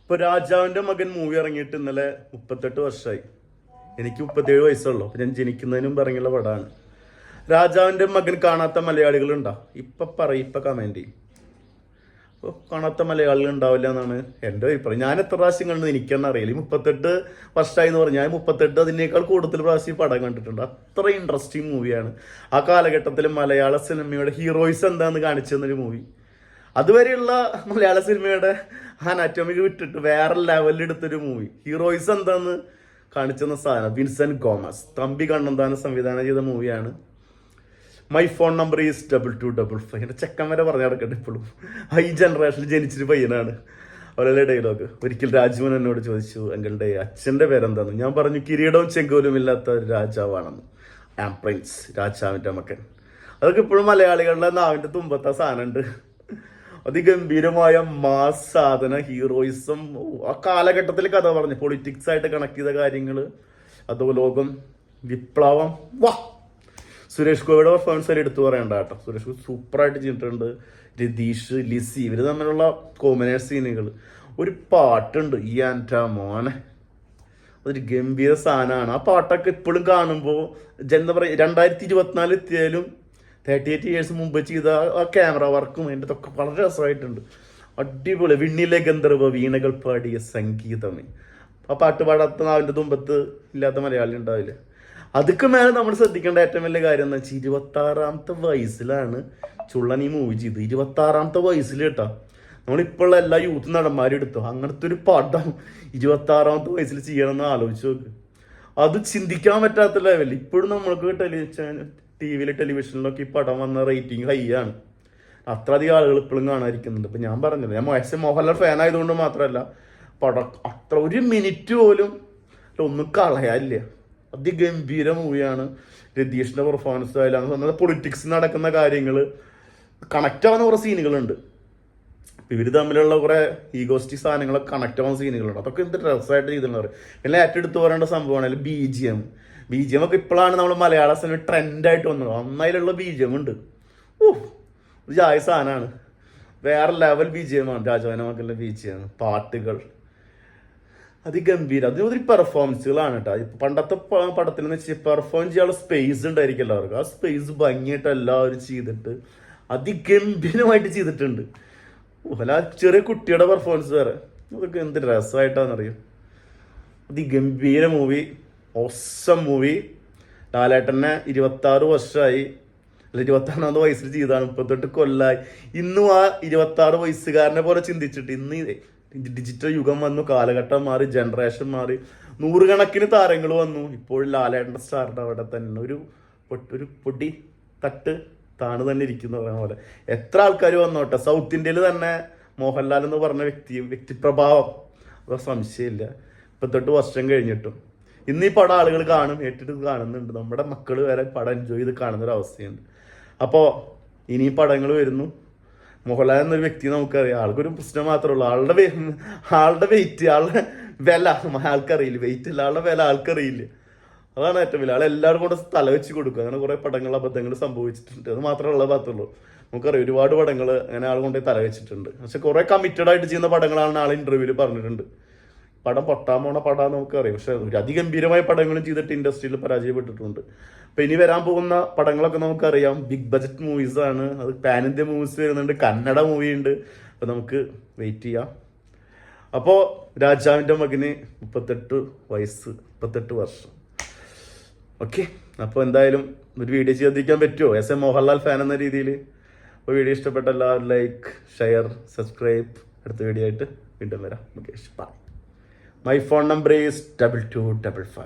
ഇപ്പൊ രാജാവിന്റെ മകൻ മൂവി ഇറങ്ങിയിട്ട് ഇന്നലെ 38 വർഷമായി. എനിക്ക് 37 വയസ്സുള്ളൂ. അപ്പൊ ഞാൻ ജനിക്കുന്നതിന് മുമ്പ് ഇറങ്ങിയുള്ള പടമാണ്. രാജാവിന്റെ മകൻ കാണാത്ത മലയാളികളുണ്ടോ? ഇപ്പൊ കമന്റ് ചെയ്യും. അപ്പോൾ കാണാത്ത മലയാളികൾ ഉണ്ടാവില്ല എന്നാണ് എൻ്റെ അഭിപ്രായം. ഞാൻ എത്ര പ്രാവശ്യം കണ്ടു എനിക്കെന്നെ അറിയില്ല. 38 വർഷമായി എന്ന് പറഞ്ഞാൽ ഞാൻ 38 അതിനേക്കാൾ കൂടുതൽ പ്രാവശ്യം പടം കണ്ടിട്ടുണ്ട്. അത്ര ഇൻട്രസ്റ്റിംഗ് മൂവിയാണ്. ആ കാലഘട്ടത്തിൽ മലയാള സിനിമയുടെ ഹീറോയിസ് എന്താണെന്ന് കാണിച്ചു തന്നൊരു മൂവി. അതുവരെയുള്ള മലയാള സിനിമയുടെ അനാറ്റോമിക് വിട്ടിട്ട് വേറെ ലെവലിൽ എടുത്തൊരു മൂവി. ഹീറോയിസ് എന്താന്ന് കാണിച്ചെന്ന സാധനം വിൻസെന്റ് ഗോമസ്, തമ്പി കണ്ണന്താനം സംവിധാനം ചെയ്ത മൂവിയാണ്. My phone number is 2255. എൻ്റെ ചെക്കൻ വരെ പറഞ്ഞു നടക്കട്ടെ ഇപ്പോഴും. ഈ ജനറേഷനിൽ ജനിച്ചൊരു പയ്യനാണ്. അവരുടെ ഡയലോഗ്. ഒരിക്കൽ രാജുവൻ എന്നോട് ചോദിച്ചു, എങ്ങളുടെ അച്ഛൻ്റെ പേരെന്താന്ന്. ഞാൻ പറഞ്ഞു കിരീടവും ചെങ്കോലും ഇല്ലാത്ത ഒരു രാജാവാണെന്ന്. ആം പ്രിൻസ്, രാജാവിൻ്റെ മകൻ. അതൊക്കെ ഇപ്പോഴും മലയാളികളുടെ നാവിൻ്റെ തുമ്പത്തെ സാധനമുണ്ട്. അതിഗംഭീരമായ മാസ് സാധന, ഹീറോയിസം. ആ കാലഘട്ടത്തിൽ കഥ പറഞ്ഞു, പൊളിറ്റിക്സ് ആയിട്ട് കണക്ട് ചെയ്ത കാര്യങ്ങൾ, അധോലോകം, വിപ്ലവം. വാ, സുരേഷ് ഗോപിയുടെ പെർഫോമൻസ് വരെ എടുത്തു പറയണ്ട കേട്ടോ. സുരേഷ് ഗോപി സൂപ്പറായിട്ട് ചെയ്തിട്ടുണ്ട്. രതീഷ്, ലിസി, ഇവർ തമ്മിലുള്ള കോമ്പിനേഷൻ സീനുകൾ. ഒരു പാട്ടുണ്ട്, ഈ ആൻറ്റാ മോനെ, അതൊരു ഗംഭീര സാധനമാണ്. ആ പാട്ടൊക്കെ ഇപ്പോഴും കാണുമ്പോൾ എന്താ പറയുക, 2024 എത്തിയാലും 38 ഇയേഴ്സ് മുമ്പ് ചെയ്ത ആ ക്യാമറ വർക്കും അതിൻ്റെ ഒക്കെ വളരെ രസമായിട്ടുണ്ട്. അടിപൊളി. വിണ്ണിലെ ഗന്ധർവ വീണകൾ പാടിയ സംഗീതമേ. ആ പാട്ട് പാടാത്ത നാവിൻ്റെ തുമ്പത്ത് ഇല്ലാത്ത മലയാളി ഉണ്ടാവില്ല. അതൊക്കെ മേലെ നമ്മൾ ശ്രദ്ധിക്കേണ്ട ഏറ്റവും വലിയ കാര്യം എന്താ വെച്ചാൽ 26ാമത്തെ വയസ്സിലാണ് ചുള്ളൻ ഈ മൂവി ചെയ്ത്. 26ാമത്തെ വയസ്സിൽ കേട്ടോ. നമ്മളിപ്പോഴുള്ള എല്ലാ യൂത്ത് നടന്മാരും എടുത്തോ അങ്ങനത്തെ ഒരു പടം 26ാമത്തെ വയസ്സിൽ ചെയ്യണമെന്ന് ആലോചിച്ച് നോക്ക്. അത് ചിന്തിക്കാൻ പറ്റാത്ത ലെവലിൽ ഇപ്പോഴും നമ്മൾക്ക് ടി വിയിൽ ടെലിവിഷനിലൊക്കെ ഈ പടം വന്ന റേറ്റിംഗ് ഹൈ ആണ്. അത്ര അധികം ആളുകൾ ഇപ്പോഴും കാണാതിരിക്കുന്നുണ്ട്. ഇപ്പം ഞാൻ പറഞ്ഞത്, ഞാൻ മോഹൻലാൽ ഫാൻ ആയതുകൊണ്ട് മാത്രമല്ല, പടം അത്ര ഒരു മിനിറ്റ് പോലും ഒന്നും കളയാനില്ല. അതിഗംഭീര മൂവിയാണ്. രതീഷിൻ്റെ പെർഫോമൻസ് ആയാലും പൊളിറ്റിക്സ് നടക്കുന്ന കാര്യങ്ങൾ കണക്റ്റ് ആവുന്ന കുറേ സീനുകളുണ്ട്. ഇവർ തമ്മിലുള്ള കുറേ ഈഗോസ്റ്റിക് സാധനങ്ങളൊക്കെ കണക്റ്റ് ആവുന്ന സീനുകളുണ്ട്. അതൊക്കെ എന്ത് രസമായിട്ട് ചെയ്തിട്ടുള്ളത്. പിന്നെ ഏറ്റവും എടുത്ത് പറയേണ്ട സംഭവമാണ് BGM ഒക്കെ ഇപ്പോഴാണ് നമ്മൾ മലയാള സിനിമ ട്രെൻഡായിട്ട് വന്നത്. ഒന്നതിലുള്ള BGM ഉണ്ട്. ഒരു ജായ സാധനമാണ്. വേറെ ലെവൽ BGM ആണ് രാജാവിൻ്റെ മക്കളുടെ BGM. പാട്ടുകൾ അതിഗംഭീരം. അതിനൊരു പെർഫോമൻസുകളാണ് കേട്ടോ. ഇപ്പം പണ്ടത്തെ പടത്തിൽ എന്ന് വെച്ചാൽ പെർഫോം ചെയ്യാനുള്ള സ്പേസ് ഉണ്ടായിരിക്കും എല്ലാവർക്കും. ആ സ്പേസ് ഭംഗിയായിട്ട് എല്ലാവരും ചെയ്തിട്ട് അതിഗംഭീരമായിട്ട് ചെയ്തിട്ടുണ്ട്. അല്ല, ചെറിയ കുട്ടിയുടെ പെർഫോമൻസ് വേറെ. അതൊക്കെ എന്ത് രസമായിട്ടാണെന്നറിയും. അതിഗംഭീര മൂവി, ഓസം മൂവി. ലാലേട്ടനെ 26 വർഷമായി, അല്ല 26ാമത്തെ വയസ്സിൽ ചെയ്താണ്. 38 കൊല്ലമായി. ഇന്നും ആ 26 വയസ്സുകാരനെ പോലെ ചിന്തിച്ചിട്ട് ഇന്ന് ഡിജിറ്റൽ യുഗം വന്നു, കാലഘട്ടം മാറി, ജനറേഷൻ മാറി, 100 കണക്കിന് താരങ്ങൾ വന്നു. ഇപ്പോഴും ലാലേട്ടൻ്റെ സ്റ്റാറിൻ്റെ അവിടെ തന്നെ ഒരു പൊടി തട്ട് താണ് തന്നെ ഇരിക്കുന്ന പറയുന്ന പോലെ എത്ര ആൾക്കാർ വന്നോട്ടെ. സൗത്ത് ഇന്ത്യയിൽ തന്നെ മോഹൻലാൽ എന്ന് പറഞ്ഞ വ്യക്തിപ്രഭാവം, അത് സംശയമില്ല. 38 വർഷം കഴിഞ്ഞിട്ടും ഇന്ന് ഈ പടം ആളുകൾ കാണും, ഏറ്റിട്ട് കാണുന്നുണ്ട്. നമ്മുടെ മക്കൾ വരെ പടം എൻജോയ് ചെയ്ത് കാണുന്നൊരവസ്ഥയുണ്ട്. അപ്പോൾ ഇനി പടങ്ങൾ വരുന്നു. മോഹൻലാൽ എന്നൊരു വ്യക്തി നമുക്കറിയാം. ആൾക്കൊരു പ്രശ്നം മാത്രമേ ഉള്ളൂ, ആളുടെ വെയിറ്റ്, ആളുടെ വില ആൾക്കറിയില്ല. വെയിറ്റ് അല്ല, ആളുടെ വില ആൾക്കറിയില്ല. അതാണ് ഏറ്റവും വലിയ. എല്ലാവരും കൊണ്ട് തല വെച്ച് കൊടുക്കുക. അങ്ങനെ കുറേ പടങ്ങൾ അബദ്ധങ്ങൾ സംഭവിച്ചിട്ടുണ്ട്. അത് മാത്രമേ പാത്തുള്ളൂ. നമുക്കറിയാം ഒരുപാട് പടങ്ങൾ അങ്ങനെ ആൾ കൊണ്ടുപോയി തല വെച്ചിട്ടുണ്ട്. പക്ഷെ കുറേ കമ്മിറ്റഡ് ആയിട്ട് ചെയ്യുന്ന പടങ്ങളാണ് ആൾ ഇന്റർവ്യൂവിൽ പറഞ്ഞിട്ടുണ്ട്. പടം പൊട്ടാൻ പോണ പടം നമുക്കറിയാം. പക്ഷെ ഒരു അതിഗംഭീരമായ പടങ്ങളും ചെയ്തിട്ട് ഇൻഡസ്ട്രിയിൽ പരാജയപ്പെട്ടിട്ടുണ്ട്. അപ്പം ഇനി വരാൻ പോകുന്ന പടങ്ങളൊക്കെ നമുക്കറിയാം ബിഗ് ബജറ്റ് മൂവീസ് ആണ്. അത് പാൻ ഇന്ത്യ മൂവീസ് വരുന്നുണ്ട്, കന്നഡ മൂവി ഉണ്ട്. അപ്പം നമുക്ക് വെയിറ്റ് ചെയ്യാം. അപ്പോൾ രാജാവിൻ്റെ മകന് 38 വയസ്സ്, 38 വർഷം. ഓക്കെ, അപ്പോൾ എന്തായാലും ഒരു വീഡിയോ ചെയ്യാതിരിക്കാൻ പറ്റുമോ ആസ് എ മോഹൻലാൽ ഫാൻ എന്ന രീതിയിൽ? അപ്പോൾ വീഡിയോ ഇഷ്ടപ്പെട്ട എല്ലാവരും ലൈക്ക്, ഷെയർ, സബ്സ്ക്രൈബ്. അടുത്ത വീഡിയോ ആയിട്ട് വീണ്ടും വരാം. Okay, bye. My phone number is 2255.